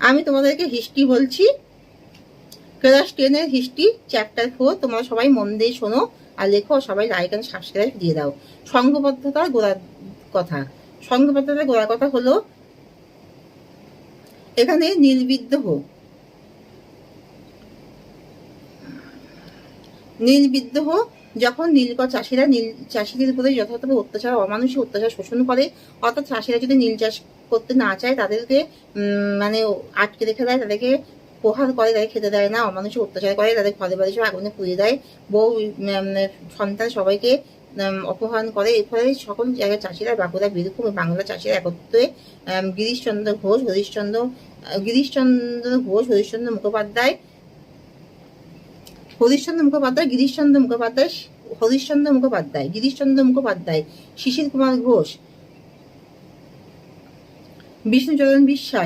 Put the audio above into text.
আমি তোমাদেরকে হিস্ট্রি বলছি, ক্লাস 10-এর হিস্ট্রি চ্যাপ্টার 4। তোমরা সবাই মন দিয়ে শোনো আর লেখো, সবাই লাইক এন্ড সাবস্ক্রাইব দিয়ে দাও। সংঘবদ্ধতার গোড়ার কথা। সংঘবদ্ধতার গোড়ার কথা হলো, এখানে নীলবিদ্রোহ যখন নীলকর চাষিরা চাষিদের উপরে যথাযথ অত্যাচার, অমানুষিক অত্যাচার শোষণ করে, অর্থাৎ চাষিরা যদি নীল চাষ করতে না চায় তাদেরকে মানে আটকে রেখে দেয়, তাদেরকে প্রহার করে, তাদের খেতে দেয় না, অমানুষিক অত্যাচার করে, তাদের ঘরে বাড়ি সব আগুনে পুড়িয়ে দেয়, বউ সন্তান সবাইকে অপহরণ করে। এর ফলে সকল জায়গায় চাষিরা, বাঁকুড়া, বীরভূম, বাংলা চাষিরা একত্রে গিরিশচন্দ্র ঘোষ, হরিশ্চন্দ্র মুখোপাধ্যায়, শিশির কুমার ঘোষ, বিষ্ণুচরণ বিশ্বাস,